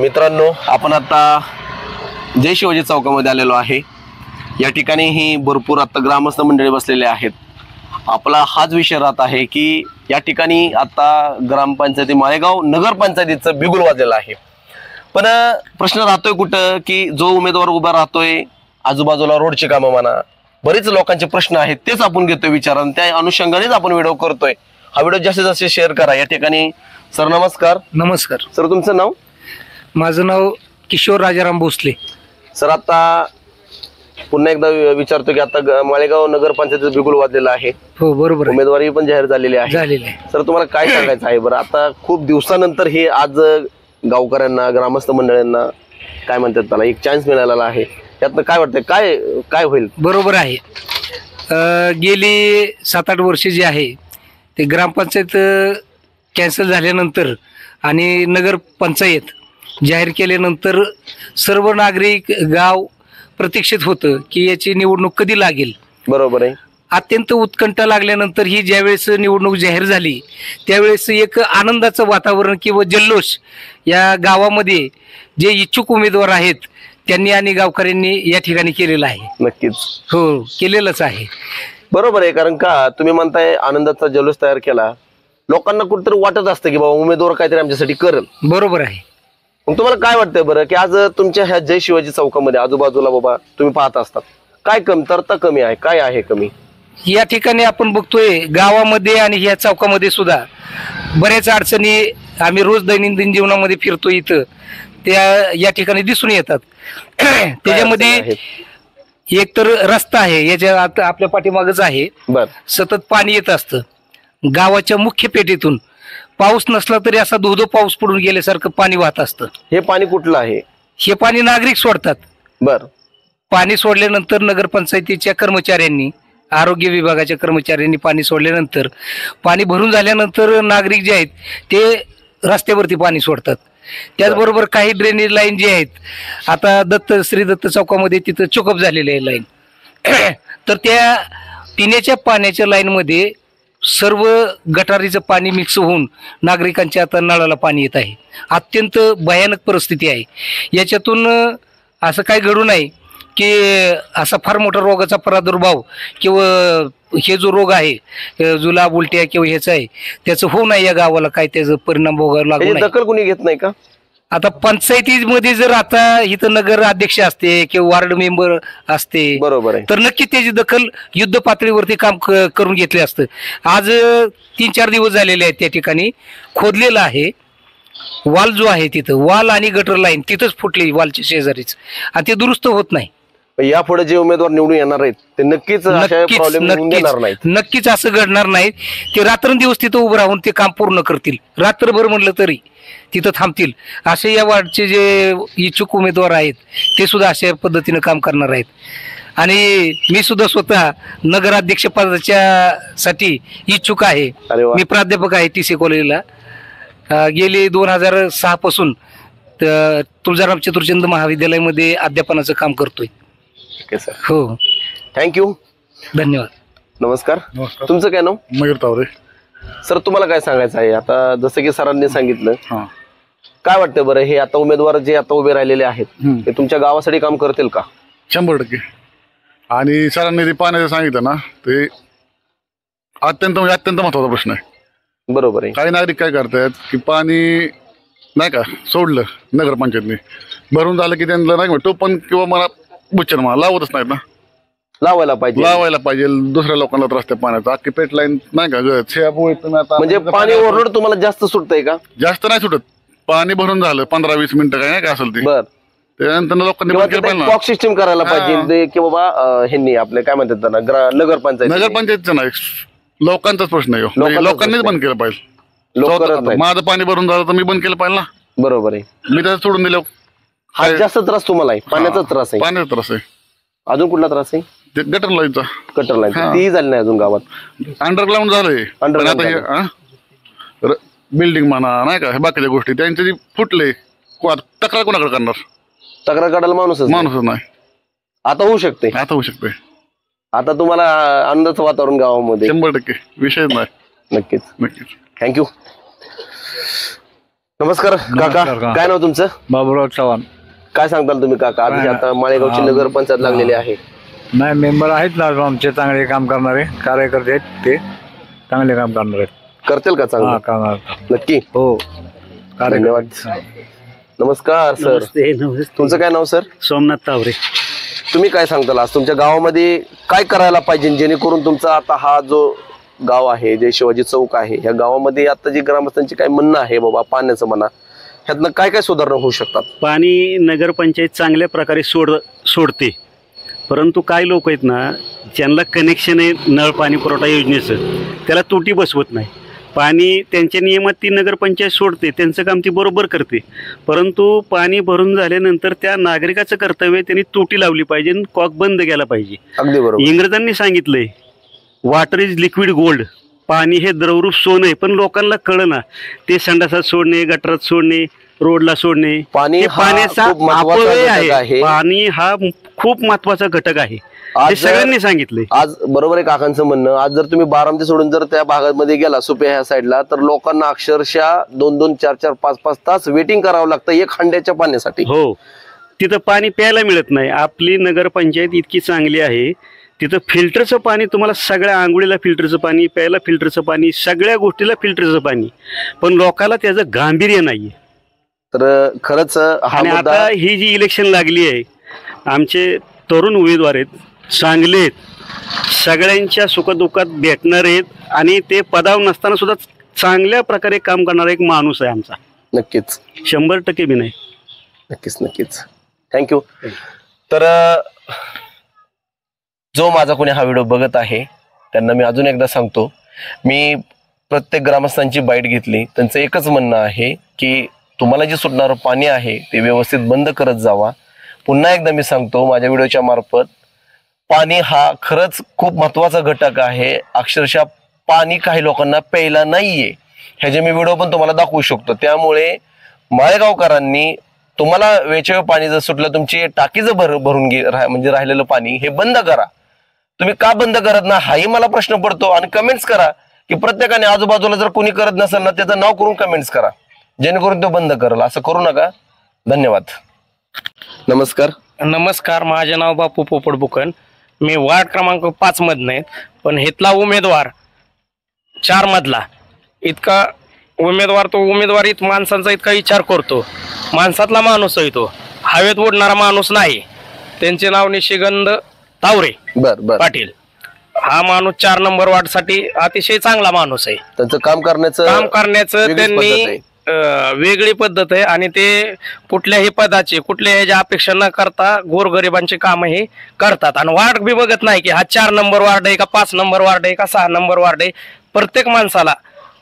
मित्रांनो, आपण आता जय शिवाजी चौकामध्ये आलेलो आहे। या ठिकाणी ही भरपूर आता ग्रामस्थ मंडळी बसलेले आहेत। आपला हाच विषय राहत आहे की या ठिकाणी आता ग्रामपंचायती माळेगाव नगरपंचायतीचं बिगुल वाजलेलं आहे। पण प्रश्न राहतोय कुठं की जो उमेदवार उभा राहतोय, आजूबाजूला रोडची कामं म्हणा, बरेच लोकांचे प्रश्न आहेत, तेच आपण घेतोय विचारान, त्या अनुषंगानेच आपण व्हिडिओ करतोय। हा व्हिडिओ जास्तीत जास्त शेअर करा। या ठिकाणी सर नमस्कार। नमस्कार सर, तुमचं नाव? माझं नाव किशोर राजाराम भोसले। सर, आता पुन्हा एकदा विचारतो की आता माळेगाव नगरपंचायतीचं बिगुल वाजलेलं आहे। हो बरोबर आहे, उमेदवारी पण जाहीर झालेली आहे। सर, तुम्हाला काय सांगायचं आहे बरं? आता खूप दिवसानंतर हे आज गावकऱ्यांना, ग्रामस्थ मंडळींना काय म्हणतात त्याला एक चान्स मिळालेला आहे। त्यातनं काय वाटतंय, काय काय होईल? बरोबर आहे। गेली 7-8 वर्ष जे आहे ते ग्रामपंचायत कॅन्सल झाल्यानंतर आणि नगरपंचायत जाहीर केल्यानंतर सर्व नागरिक, गाव प्रतीक्षित होतं की याची निवडणूक कधी लागेल। बरोबर आहे। अत्यंत उत्कंठा लागल्यानंतर ही ज्यावेळेस निवडणूक जाहीर झाली त्यावेळेस एक आनंदाचं वातावरण किंवा जल्लोष या गावामध्ये जे इच्छुक उमेदवार आहेत त्यांनी आणि गावकऱ्यांनी या ठिकाणी केलेलं आहे। नक्कीच हो, केलेलंच आहे। बरोबर आहे, कारण का तुम्ही म्हणताय आनंदाचा जल्लोष तयार केला, लोकांना कुठेतरी वाटत असतं की बाबा उमेदवार काहीतरी आमच्यासाठी करेल। बरोबर आहे। मग तुम्हाला काय वाटतंय बरं की आज तुमच्या ह्या जय शिवाजी चौकामध्ये आजूबाजूला बाबा तुम्ही पाहत असतात, काय कमतरता कमी आहे, काय आहे कमी? या ठिकाणी आपण बघतोय गावामध्ये आणि ह्या चौकामध्ये सुद्धा बऱ्याच अडचणी आम्ही रोज दैनंदिन जीवनामध्ये फिरतो इथं त्या या ठिकाणी दिसून येतात। त्याच्यामध्ये एक तर रस्ता आहे, याच्या आपल्या पाठीमागच आहे, सतत पाणी येत असतं गावाच्या मुख्य पेटीतून। पाऊस नसला तरी असा धोधो पाऊस पडून गेल्यासारखं पाणी वाहत असतं। हे पाणी कुठलं आहे? हे पाणी नागरिक सोडतात। पाणी सोडल्यानंतर नगरपंचायतीच्या कर्मचाऱ्यांनी, आरोग्य विभागाच्या कर्मचाऱ्यांनी पाणी सोडल्यानंतर पाणी भरून झाल्यानंतर नागरिक जे आहेत ते रस्त्यावरती पाणी सोडतात। त्याचबरोबर काही ड्रेनेज लाईन जे आहेत, आता श्री दत्त चौकामध्ये तिथं चोकअप झालेली आहे लाईन, तर त्या पिण्याच्या पाण्याच्या लाईनमध्ये सर्व गटारीचं पाणी मिक्स होऊन नागरिकांच्या आता नळाला पाणी येत आहे। अत्यंत भयानक परिस्थिती आहे। याच्यातून असं काही घडू नये की असा फार मोठा रोगाचा प्रादुर्भाव किंवा हे जो रोग आहे जुलाब, उलट्या किंवा ह्याचा आहे त्याचं होऊ नये, या गावाला काय त्याचा परिणाम भोगावा लागू नये। दखल कोणी घेत नाही का? आता पंचायतीमध्ये जर आता इथं नगर अध्यक्ष असते किंवा वार्ड मेंबर असते, बरोबर आहे, तर नक्की त्याची दखल युद्ध पातळीवरती काम करून घेतले असतं। आज 3-4 दिवस झालेले आहेत, त्या ठिकाणी खोदलेलं आहे वाल जो आहे तिथं, वाल आणि गटर लाईन तिथंच फुटली वालच्या शेजारीच, आणि ते दुरुस्त होत नाही। यापुढे जे उमेदवार निवडून येणार आहेत ते नक्कीच असं घडणार नाही। ते रात्रंदिवस तिथं उभं राहून ते काम पूर्ण करतील, रात्रभर म्हणलं तरी तिथं थांबतील। असे या वार्डचे जे इच्छुक उमेदवार आहेत ते सुद्धा अशा पद्धतीनं काम करणार आहेत। आणि मी सुद्धा स्वतः नगराध्यक्ष पदाच्या साठी इच्छुक आहे। मी प्राध्यापक आहे TC कॉलेजला, गेले 2006 पासून तुळजाराम चतुर्चंद महाविद्यालयामध्ये अध्यापनाचं काम करतोय। हो, थँक्यू, धन्यवाद। नमस्कार, तुमचं काय नाव? मयूर तावरे। सर, तुम्हाला काय सांगायचं आहे? आता जसं की सरांनी सांगितलं, काय वाटतं बरं, हे आता उमेदवार जे आता उभे राहिलेले आहेत ते तुमच्या गावासाठी काम करतील का? 100%। आणि सरांनी ते पाण्याचं सांगितलं ना, ते अत्यंत महत्वाचा प्रश्न आहे। बरोबर आहे। काही नागरिक काय करतात की पाणी नाही का सोडलं नगरपंचायतने, भरून झालं की त्यांना नाही टोपण किंवा मला बुच्चर मला लावतच नाहीत ना। लावायला पाहिजे दुसऱ्या लोकांना त्रास त्या पाण्याचा। अख्खी पेट लाईन नाही का म्हणजे पाणी ओव्हरलोड तुम्हाला जास्त सुटतंय का? जास्त नाही सुटत, पाणी भरून झालं 15-20 मिनिटं काय नाही का असेल ते, त्यानंतर लोकांनी पॉक सिस्टम करायला पाहिजे की बाबा ह्यांनी आपले काय म्हणतात त्यांना, नगरपंचायतचं नाही, लोकांचाच प्रश्न आहे। लोकांनीच बंद केलं पाहिजे। माझं पाणी भरून झालं तर मी बंद केलं पाहिजे ना। बरोबर आहे, मी त्याचं सोडून दिलं। जास्त त्रास तुम्हाला आहे, पाण्याचा त्रास आहे? पाण्याचा त्रास आहे। अजून कुठला त्रास आहे? गटर लाईनचा। गटर लाईन ती झाली नाही अजून गावात? अंडरग्राऊंड झालंय, बिल्डिंग म्हणा नाही का, बाकीच्या गोष्टी त्यांचे जे फुटले, तक्रार कोणाकडे करणार? तक्रार काढायला माणूसच नाही। आता होऊ शकते, आता तुम्हाला आनंदाचं वातावरण गावामध्ये 100% विषय नाही। नक्कीच, थँक्यू। नमस्कार काका, काय नाव तुमचं? बाबूराव चव्हाण. काय सांगताल तुम्ही काका? आता माळेगावची नगर पंचायत लागलेली आहे. नाही, मेंबर आहेत ना आमचे चांगले काम करणारे कार्यकर्ते आहेत, ते चांगले काम करणार आहेत. करतील का चांगलं? करणार नक्की. हो. धन्यवाद. नमस्कार सर. तुमचं काय नाव सर? सोमनाथ तावरे. तुम्ही काय सांगताल आज तुमच्या गावामध्ये काय करायला पाहिजे जेणेकरून तुमचा आता हा जो गाव आहे, जे शिवाजी चौक आहे, या गावामध्ये आता जी ग्रामस्थांची काय म्हणणं आहे बाबा पाण्याचं म्हणा, ह्यातनं काय काय सुधारणा होऊ शकतात? पाणी नगरपंचायत चांगल्या प्रकारे सोडते, परंतु काही लोक आहेत ना, ज्यांना कनेक्शन आहे नळ पाणी पुरवठा योजनेचं, त्याला तुटी बसवत नाही. पाणी त्यांच्या नियमात ती नगरपंचायत सोडते, त्यांचं काम ती बरोबर करते, परंतु पाणी भरून झाल्यानंतर त्या नागरिकाचं कर्तव्य त्यांनी तुटी लावली पाहिजे, कॉक बंद केला पाहिजे. अगदी बरोबर. इंग्रजांनी सांगितलंय वॉटर इज लिक्विड गोल्ड, पाणी हे द्रवरूप सोनं आहे, पण लोकांना कळना. ते संडासात सोडणे, गटारात सोडणे, रोडला सोडणे, पाणी हा पाण्याचा खूप महत्त्वाचा अपव्यय घटक आहे. पाणी हा खूप महत्वाचा घटक आहे, आज हे सगळ्यांनी सांगितलंय. आज बरोबर आहे काकांचं म्हणणं. आज जर तुम्ही बारामती सोडून जर त्या भागामध्ये गेला सुप्या ह्या साईडला, तर लोकांना अक्षरशः 2-2, 4-4, 5-5 तास वेटिंग करावं लागतं एक हंड्याच्या पाण्यासाठी. हो, तिथं पाणी प्यायला मिळत नाही. आपली नगरपंचायत इतकी चांगली आहे, तिथं फिल्टरचं पाणी तुम्हाला, सगळ्या आंघोळीला फिल्टरचं पाणी, प्यायला फिल्टरचं पाणी, सगळ्या गोष्टीला फिल्टरचं पाणी, पण लोकांना त्याचं गांभीर्य नाहीये. तर खरंच हा आणि मुद्दा आता ही जी इलेक्शन लागली आहे, आमचे तरुण उमेदवार आहेत, चांगले आहेत, सगळ्यांच्या सुखदुःखात भेटणार आहेत, आणि ते पदावर नसताना सुद्धा चांगल्या प्रकारे काम करणारा एक माणूस आहे आमचा. नक्कीच 100% बी नाही. नक्कीच नक्कीच. थँक्यू. तर जो माझा कोणी हा व्हिडिओ बघत आहे त्यांना मी अजून एकदा सांगतो, मी प्रत्येक ग्रामस्थांची बाईट घेतली. त्यांचं एकच म्हणणं आहे की तुम्हाला जे सुटणारं पाणी आहे ते व्यवस्थित बंद करत जावा. पुन्हा एकदा मी सांगतो माझ्या व्हिडिओच्या मार्फत, पाणी हा खरंच खूप महत्त्वाचा घटक आहे. अक्षरशः पाणी काही लोकांना प्यायला नाहीये, ह्याचे मी व्हिडिओ पण तुम्हाला दाखवू शकतो. त्यामुळे माळेगावकरांनी तुम्हाला वेळच्या पाणी जर सुटलं, तुमची टाकी जर भरून म्हणजे राहिलेलं पाणी हे बंद करा. तुम्ही का बंद करत ना, हाही मला प्रश्न पडतो. आणि कमेंट्स करा की प्रत्येकाने आजूबाजूला जर कोणी करत नसेल ना, त्याचं नाव करून कमेंट्स करा, जेणेकरून तो बंद करेल. असं करू नका. धन्यवाद. नमस्कार. नमस्कार, माझे नाव बापू पोपट बुकन. मी वार्ड क्रमांक 5 मधनं आहे, पण इथला उमेदवार 4 मधला. इतका उमेदवार, तो उमेदवार माणसांचा इतका विचार करतो, माणसातला माणूस आहे तो, हवेत उडणारा माणूस नाही. त्यांचे नाव निशिगंध तावरे पाटील. हा माणूस 4 नंबर वार्ड साठी अतिशय चांगला माणूस आहे. त्यांचं काम करण्याचं त्यांनी वेगळी पद्धत आहे, आणि ते कुठल्याही पदाचे, कुठल्याही अपेक्षा न करता गोरगरिबांचे काम हे करतात. आणि वार्ड बी बघत नाही की हा 4 नंबर वार्ड आहे का 5 नंबर वार्ड आहे का 6 नंबर वार्ड आहे. प्रत्येक माणसाला,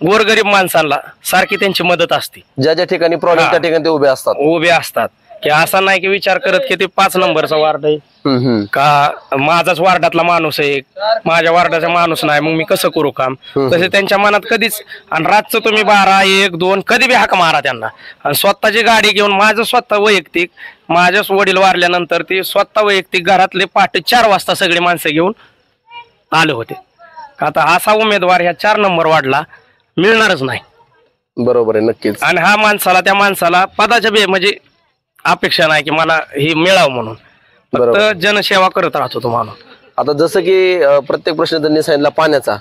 गोरगरीब माणसांना सारखी त्यांची मदत असते. ज्या ज्या ठिकाणी प्रॉब्लेम त्या ठिकाणी ते उभे असतात. की असा नाही की विचार करत की ते 5 नंबरचा वार्ड आहे का माझाच वार्डातला माणूस आहे, माझ्या वार्डाचा माणूस नाही, मग मी कसं करू काम. तसे त्यांच्या मनात कधीच. आणि रातचं तुम्ही 12, 1, 2 कधी बी हाक मारा त्यांना. आणि स्वतःची गाडी घेऊन, माझं स्वतः वैयक्तिक, माझ्या वडील वारल्यानंतर ते स्वतः वैयक्तिक घरातले पहाटे 4 वाजता सगळे माणसं घेऊन आले होते. आता असा उमेदवार ह्या 4 नंबर वार्डला मिळणारच नाही. बरोबर आहे. नक्कीच. आणि हा माणसाला, त्या माणसाला पदाच्या म्हणजे अपेक्षा नाही की मला हे मिळावं म्हणून, फक्त जनसेवा करत राहतो तो माणूस. आता जसं की प्रत्येक प्रश्न त्यांनी सांगितला पाण्याचा,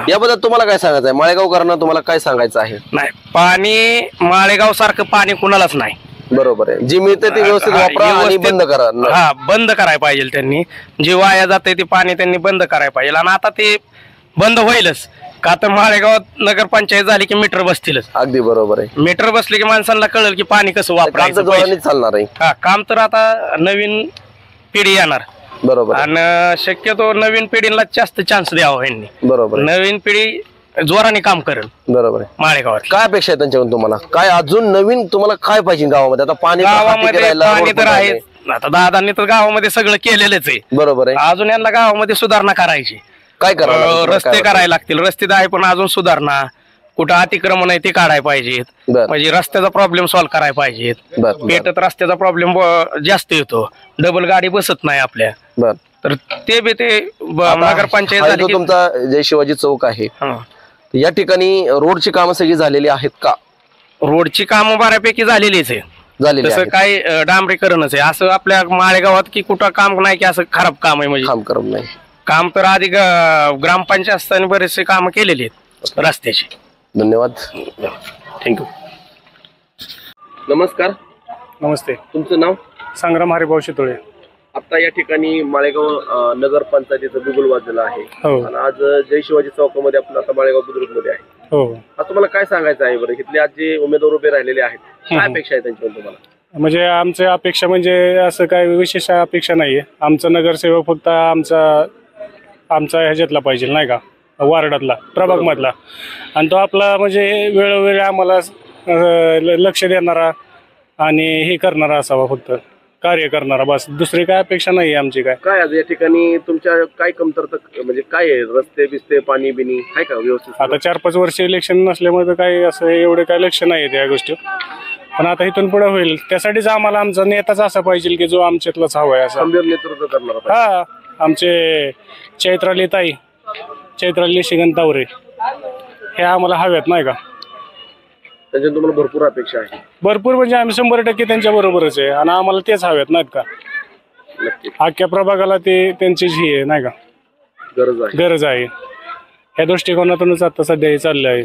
याबद्दल तुम्हाला काय सांगायचं आहे? माळेगावकरांना तुम्हाला काय सांगायचं आहे? नाही, पाणी माळेगाव सारखं पाणी कुणालाच नाही. बरोबर आहे. जे मिळते ते व्यवस्थित वापरा आणि बंद करा. बंद करायला पाहिजे त्यांनी. जे वाया जाते ते पाणी त्यांनी बंद करायला पाहिजे. आणि आता ते बंद होईलच का, तर माळेगावात नगरपंचायत झाली की मीटर बसतीलच. अगदी बरोबर आहे. मीटर बसले की माणसांना कळेल की पाणी कसं वापरायचं. चालणार आहे काम. तर आता नवीन पिढी येणार. बरोबर. आणि शक्यतो नवीन पिढीला जास्त चान्स द्यावा यांनी. बरोबर. नवीन पिढी जोराने काम करेल. बरोबर आहे. माळेगावात काय अपेक्षा आहे त्यांच्याकडून तुम्हाला? काय अजून नवीन तुम्हाला काय पाहिजे गावामध्ये? आता गावामध्ये पाणी तर आहे. आता दादांनी तर गावामध्ये सगळं केलेलंच आहे. बरोबर आहे. अजून यांना गावामध्ये सुधारणा करायची. काय करावं? रस्ते करायला लागतील. रस्ते तर आहे पण अजून सुधारणा, कुठं अतिक्रमण आहे ते काढायला पाहिजेत. म्हणजे रस्त्याचा प्रॉब्लेम सॉल्व्ह करायला पाहिजेत. पेटत रस्त्याचा प्रॉब्लेम जास्त येतो, डबल गाडी बसत नाही आपल्या. तर ते बी ते नगरपंचायत झाली. तुमचा जय शिवाजी चौक आहे, या ठिकाणी रोडची कामं सगळी झालेली आहेत का? रोडची कामं बऱ्यापैकी झालेलीच आहे. झालेली तसं आहेत. काय डांबरीकरणच आहे. असं आपल्या माळेगावात की कुठं काम नाही की असं खराब काम आहे. म्हणजे काम करत नाही. काम तर आधी ग्रामपंचायत असताना बरेचसे काम केलेले आहेत रस्त्याचे. धन्यवाद, थँक्यू. नमस्कार, नमस्ते. तुमचं नाव? संग्राम हरिभाऊ शितोळे. आता या ठिकाणी माळेगाव नगर पंचायतीचं बिगुल वाजलेलं आहे हो आणि आज जय शिवाजी चौकामध्ये आपण आता माळेगाव बुद्रुक मध्ये आहे. हो आज तुम्हाला काय सांगायचं आहे बरं? इथले आज जे उमेदवार उभे राहिलेले आहेत, काय अपेक्षा आहे त्यांच्याकडून तुम्हाला? म्हणजे आमची अपेक्षा म्हणजे असं काही विशेष अपेक्षा नाहीये. आमचा नगरसेवक फक्त आमचा ह्याच्यातला पाहिजे नाही का, वार्डातला प्रभाग मधला, आणि तो आपला म्हणजे वेळोवेळी आम्हाला लक्ष देणारा आणि हे करणारा असावा, फक्त कार्य करणारा, बस. दुसरी काय अपेक्षा नाही आमची. काय आज या ठिकाणी तुमच्या काय कमतरता, म्हणजे काय आहे? रस्ते बिस्ते, पाणी बिनी आहे का व्यवस्थित? आता 4-5 वर्ष इलेक्शन नसल्यामुळे तर काही असं एवढे काही लक्ष नाही त्या गोष्टी, पण आता इथून पुढे होईल. त्यासाठीच आम्हाला आमचा नेताच असा पाहिजे की जो आमच्यातलाच हवा आहे असा. खंबीर नेतृत्व करणार पाहिजे. हा, आमचे चैत्राली ताई, चैत्राली निशिकांत तावरे हे आम्हाला हव्यात नाही का. त्यांच्या तुम्हाला भरपूर अपेक्षा आहे? भरपूर म्हणजे आम्ही 100% त्यांच्या बरोबरच आहे आणि आम्हाला तेच हव्यात नाहीत का. नक्की अख्ख्या प्रभागाला ते त्यांचीच ही आहे नाही का, गरज आहे. ह्या दृष्टिकोनातूनच आता सध्या हे चाललं आहे.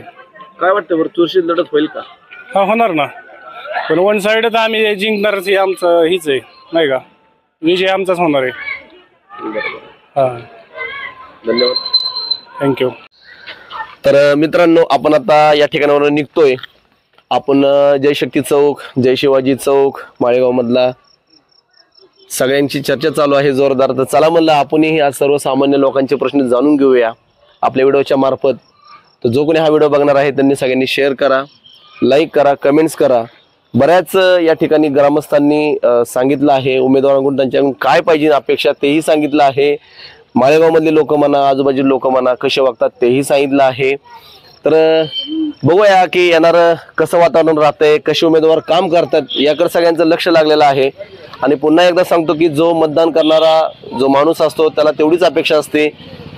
काय वाटतं बरं, चुरशीत लढत होईल का? हा, होणार ना, पण वन साइड तर आम्ही जिंकणारच हे आमचं हीच आहे नाही का. विजय आमचाच होणार आहे. हा, धन्यवाद, थँक्यू. तर मित्रांनो, आपण आता या ठिकाणावर निघतोय. आपण जय शक्ती चौक, जय शिवाजी चौक, माळेगाव मधला सगळ्यांची चर्चा चालू आहे जोरदार. तर चला म्हणलं आपणही आज सर्वसामान्य लोकांचे प्रश्न जाणून घेऊया आपल्या व्हिडिओच्या मार्फत. तर जो कोणी हा व्हिडिओ बघणार आहे त्यांनी सगळ्यांनी शेअर करा, लाईक करा, कमेंट्स करा. बऱ्याच या ठिकाणी ग्रामस्थांनी सांगितलं आहे उमेदवारांकडून त्यांच्याकडून काय पाहिजे अपेक्षा तेही सांगितलं आहे. माळेगावमधले लोक म्हणा, आजूबाजूला लोक म्हणा कसे वागतात तेही सांगितलं आहे. तर बघूया की येणार कसं वातावरण राहतंय, कसे उमेदवार काम करतात याकडे सगळ्यांचं लक्ष लागलेलं आहे. आणि पुन्हा एकदा सांगतो की जो मतदान करणारा जो माणूस असतो त्याला तेवढीच अपेक्षा असते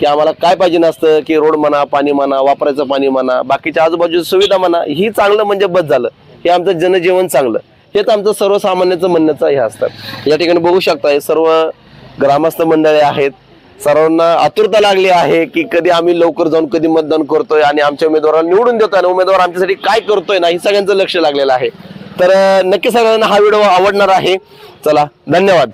की आम्हाला काय पाहिजे नसतं की रोड म्हणा, पाणी म्हणा, वापरायचं पाणी म्हणा, बाकीच्या आजूबाजूची सुविधा म्हणा, ही चांगलं म्हणजे बस झालं. हे आमचं जनजीवन चांगलं, हेच आमचं सर्वसामान्याचं म्हणण्याचं हे असतात. या ठिकाणी बघू शकता हे सर्व ग्रामस्थ मंडळी आहेत. सर्वांना आतुरता लागली आहे की कधी आम्ही लवकर जाऊन कधी मतदान करतोय आणि आमच्या उमेदवाराला निवडून देतोय आणि उमेदवार आमच्यासाठी काय करतोय ना, हे सगळ्यांचं लक्ष लागलेलं आहे. तर नक्की सगळ्यांना हा व्हिडिओ आवडणार आहे. चला, धन्यवाद.